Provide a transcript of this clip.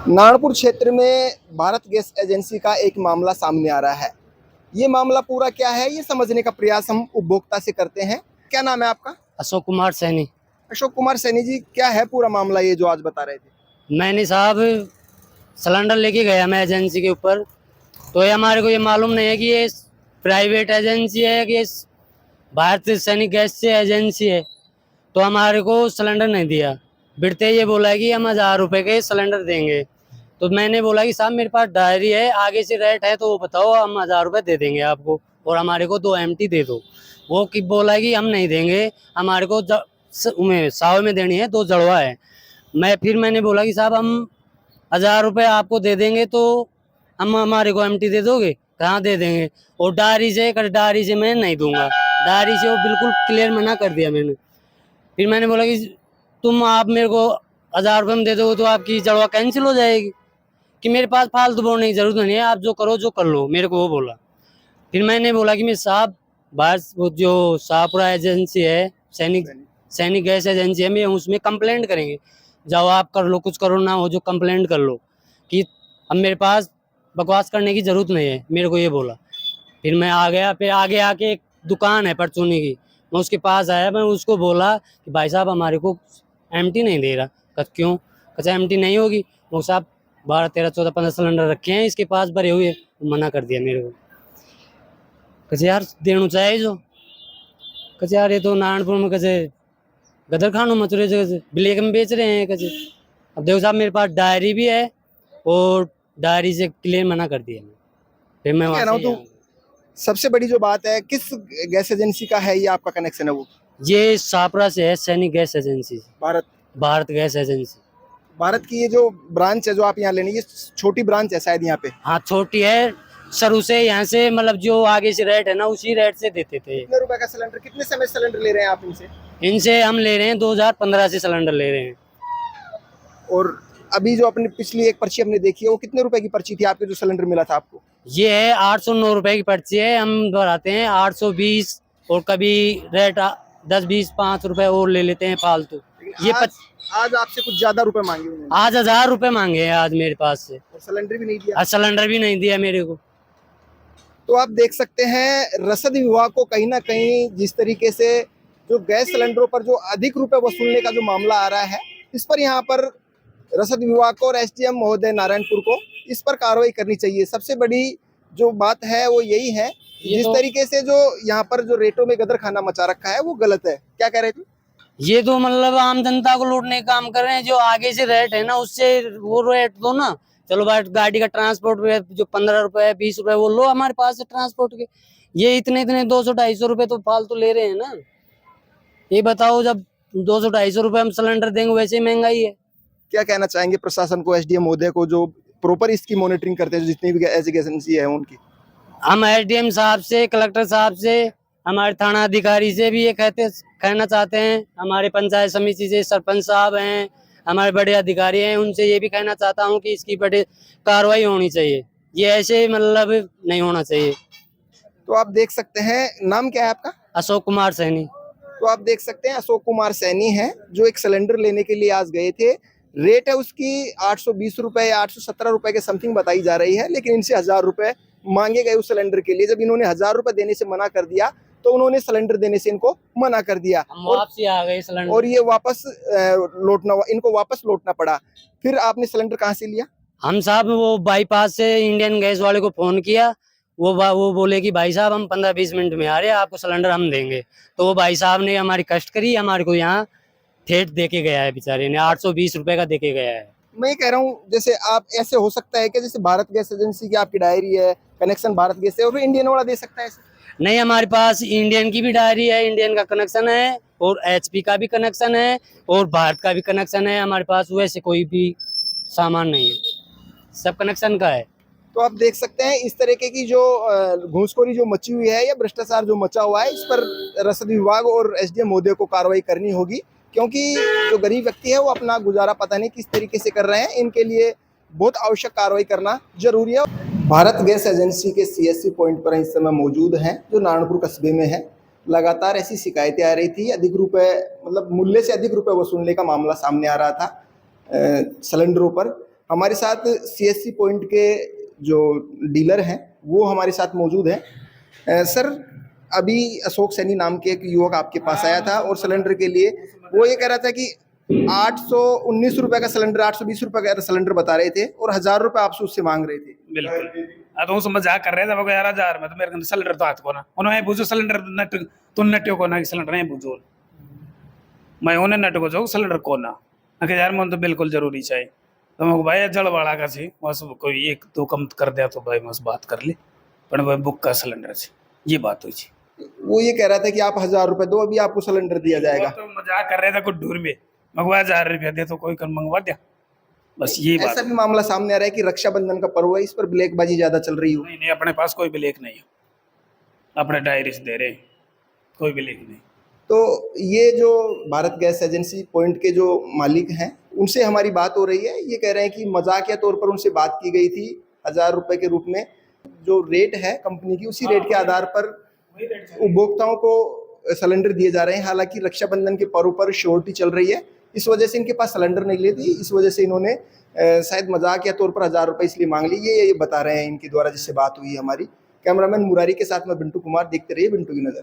नागपुर क्षेत्र में Bharat gas agency का एक मामला सामने आ रहा है। ये मामला पूरा क्या है, ये समझने का प्रयास हम उपभोक्ता से करते हैं। क्या नाम है आपका? अशोक कुमार सैनी। अशोक कुमार सैनी जी, क्या है पूरा मामला ये जो आज बता रहे थे? मैंने साहब सिलेंडर लेके गया मैं एजेंसी के ऊपर, तो ये हमारे को ये मालूम नहीं है कि ये प्राइवेट एजेंसी है कि भारत सैनिक गैस से एजेंसी है। तो हमारे को सिलेंडर नहीं दिया, बिड़ते ये बोला है कि हम 1000 रुपए के सिलेंडर देंगे। तो मैंने बोला कि साहब मेरे पास डायरी है, आगे से रेट है तो वो बताओ, हम 1000 रुपए दे देंगे आपको और हमारे को 2 एमटी दे दो। वो कि बोला है कि हम नहीं देंगे, हमारे को साव में देनी है, 2 जड़वा है। मैंने बोला कि साहब हम 1000 रुपए आपको दे देंगे तो हम हमारे को एमटी दे दोगे? कहाँ दे देंगे? और डायरी से मैं नहीं दूंगा, डायरी से वो बिल्कुल क्लियर मना कर दिया मैंने। फिर मैंने बोला कि आप मेरे को 1000 रुपये में दे दोगे तो आपकी जड़वा कैंसिल हो जाएगी, कि मेरे पास फालतू बोलने की जरूरत नहीं है, आप जो करो जो कर लो, मेरे को वो बोला। फिर मैंने बोला कि मैं साहब वो जो शाहपुरा एजेंसी है, सैनिक सैनिक गैस एजेंसी है, मैं उसमें कंप्लेंट करेंगे। जाओ आप कर लो, कुछ करो ना हो, जो कंप्लेंट कर लो कि अब मेरे पास बकवास करने की जरूरत नहीं है, मेरे को ये बोला। फिर मैं आ गया, फिर आगे आके एक दुकान है परचूनी की, मैं उसके पास आया, मैं उसको बोला कि भाई साहब हमारे को एमटी नहीं दे रहा। कहा क्यों? कहा एमटी नहीं होगी। वो साहब 12 13 14 15 सिलेंडर रखे हैं इसके पास भरे हुए, मना कर दिया मेरे को। कहे यार देना चाहिए जो, कहे यार ये तो नारायणपुर में कहे गदर खानो मचुरे जगह ब्लैक में बेच रहे हैं कहे। अब देखो साहब मेरे पास डायरी भी है और डायरी से क्लियर मना कर दिया। फिर मैं कह वहाँ रहा हूँ से तो सबसे बड़ी जो बात है, किस गैस एजेंसी का है ये आपका कनेक्शन है? वो ये शाहपुरा से है, सैनिक गैस एजेंसी से, भारत भारत गैस एजेंसी। भारत की ये जो ब्रांच है जो आप यहाँ लेने, ये छोटी ब्रांच है शायद यहाँ पे। हाँ छोटी है, शुरू से यहाँ से मतलब जो आगे से रेट है ना उसी रेट से देते थे। कितने रुपए का सिलेंडर, कितने समय सिलेंडर ले रहे हैं आप इनसे? इनसे हम ले रहे हैं 2015 से सिलेंडर ले रहे हैं। और अभी जो अपनी पिछली एक पर्ची हमने देखी है, वो कितने रुपए की पर्ची थी आपके, जो सिलेंडर मिला था आपको? ये है 809 रुपए की पर्ची है, हम भराते हैं 820, और कभी रेट 10 20 5 रुपए और ले लेते हैं फालतू। ये आज आपसे कुछ ज्यादा रुपए मांगे उन्होंने आज 1000 रुपए मांगे हैं आज मेरे पास से, और सिलेंडर भी नहीं दिया। आज सिलेंडर भी नहीं दिया मेरे को। तो आप देख सकते हैं रसद विभाग को कहीं ना कहीं जिस तरीके से जो गैस सिलेंडरों पर जो अधिक रुपए वसूलने का जो मामला आ रहा है, इस पर यहाँ पर रसद विभाग को और एसडीएम महोदय नारायणपुर को इस पर कार्रवाई करनी चाहिए। सबसे बड़ी जो बात है वो यही है, जिस तरीके से जो यहाँ पर जो रेटों में गदर खाना मचा रखा है वो गलत है। क्या कह रहे थे? ये तो मतलब आम जनता को लूटने का काम कर रहे हैं। जो आगे से रेट है ना उससे वो रेट दो ना, चलो भाई गाड़ी का ट्रांसपोर्ट जो 15 रुपए 20 रुपए वो लो हमारे पास से ट्रांसपोर्ट के। ये इतने 200 250 रुपए तो फालतू ले रहे हैं ना। ये बताओ, जब 200 250 रुपए हम सिलेंडर देंगे वैसे ही महंगाई है। क्या कहना चाहेंगे प्रशासन को, एसडीएम महोदय को, जो प्रॉपर इसकी मॉनिटरिंग करते हैं, जितनी भी एजेंसी है उनकी? हम एसडीएम साहब से, कलेक्टर साहब से, हमारे थाना अधिकारी से भी ये कहना चाहते हैं, हमारे पंचायत समिति से सरपंच साहब हैं, हमारे बड़े अधिकारी हैं, उनसे ये भी कहना चाहता हूँ कि इसकी बड़ी कार्रवाई होनी चाहिए। ये ऐसे मतलब नहीं होना चाहिए। तो आप देख सकते हैं, नाम क्या है आपका? अशोक कुमार सैनी। तो आप देख सकते हैं अशोक कुमार सैनी है, जो एक सिलेंडर लेने के लिए आज गए थे। रेट है उसकी 820 रुपए या 817 रुपए के समथिंग बताई जा रही है, लेकिन इनसे 1000 रुपए मांगे गए उस सिलेंडर के लिए। जब इन्होंने 1000 रुपए देने से मना कर दिया तो उन्होंने सिलेंडर देने से इनको मना कर दिया वापसी आ गए सिलेंडर, और ये वापस इनको वापस लौटना पड़ा। फिर आपने सिलेंडर कहाँ से लिया? हम साहब वो बाईपास से इंडियन गैस वाले को फोन किया, वो बोले कि भाई साहब हम 15-20 मिनट में आ रहे हैं, आपको सिलेंडर हम देंगे। तो वो भाई साहब ने हमारी कष्ट करी, हमारे को यहाँ ठेठ देके गया है, बेचारे ने 820 रुपए का देके गया है। मैं कह रहा हूँ, जैसे आप ऐसे हो सकता है कि जैसे भारत गैस एजेंसी की आपकी डायरी है, कनेक्शन भारत गैस है, और इंडियन वाला दे सकता है ऐसे? नहीं, हमारे पास इंडियन की भी डायरी है, इंडियन का कनेक्शन है, और एचपी का भी कनेक्शन है, और भारत का भी कनेक्शन है हमारे पास। वैसे कोई भी सामान नहीं है, सब कनेक्शन का है। तो आप देख सकते हैं इस तरीके की जो घूसखोरी जो मची हुई है या भ्रष्टाचार जो मचा हुआ है, इस पर रसद विभाग और एसडीएम महोदय को कार्रवाई करनी होगी, क्योंकि जो गरीब व्यक्ति है वो अपना गुजारा पता नहीं किस तरीके से कर रहे हैं। इनके लिए बहुत आवश्यक कार्रवाई करना जरूरी है। भारत गैस एजेंसी के सीएससी पॉइंट पर इस समय मौजूद हैं, जो नारायणपुर कस्बे में है। लगातार ऐसी शिकायतें आ रही थी, अधिक रुपए मतलब मूल्य से अधिक रुपए वसूलने का मामला सामने आ रहा था सिलेंडरों पर। हमारे साथ सीएससी पॉइंट के जो डीलर हैं वो हमारे साथ मौजूद हैं। सर, अभी अशोक सैनी नाम के एक युवक आपके पास आया था और सिलेंडर के लिए वो ये कह रहा था कि 819 रुपए का सिलेंडर, 820 रुपए का सिलेंडर बता रहे थे और 1000 रुपए आपसे उससे मांग रहे थे। बिल्कुल। तो उस मजाक कर रहे थे वो यार 1000 में तो मेरे को सिलेंडर तो हाथ को ना उन्होंने बुझो सिलेंडर नट तो नट्यो को ना सिलेंडर नहीं बुझो मैं उन्हें नट को जो सिलेंडर को ना अगर यार मन तो बिल्कुल जरूरी चाहिए तो मैं भाई जड़ वाला का सी बस कोई एक दो कम कर दिया तो भाई बस बात कर ली पर भाई बुक का सिलेंडर से ये बात हुई थी। वो ये कह रहा था कि आप 1000 रुपए दो, अभी आपको सिलेंडर दिया जाएगा। तो मजाक कर रहे थे कुछ दूर में मंगवा 1000 रुपया दे तो कोई कर मंगवा दिया बस ये बात। ऐसा भी मामला सामने आ रहा है कि रक्षाबंधन का पर्व है, इस पर ब्लैकबाजी ज्यादा चल रही हो। नहीं नहीं अपने पास कोई ब्लैक नहीं है अपने डायरी से दे रहे कोई ब्लैक नहीं। तो ये जो भारत गैस एजेंसी पॉइंट के जो मालिक हैं उनसे हमारी बात हो रही है। ये कह रहे हैं कि मजाकिया तौर पर उनसे बात की गई थी 1000 रुपए के रूप में। जो रेट है कंपनी की उसी रेट के आधार पर उपभोक्ताओं को सिलेंडर दिए जा रहे हैं। हालांकि रक्षाबंधन के पर्व पर श्योरिटी चल रही है, इस वजह से इनके पास सिलेंडर नहीं लेती, इस वजह से इन्होंने शायद मजाक या तौर पर 1000 रुपए इसलिए मांग ली। ये बता रहे हैं इनके द्वारा जिससे बात हुई हमारी। कैमरामैन मुरारी के साथ मैं बिंटू कुमार, देखते रहिए बिंटू की नज़र।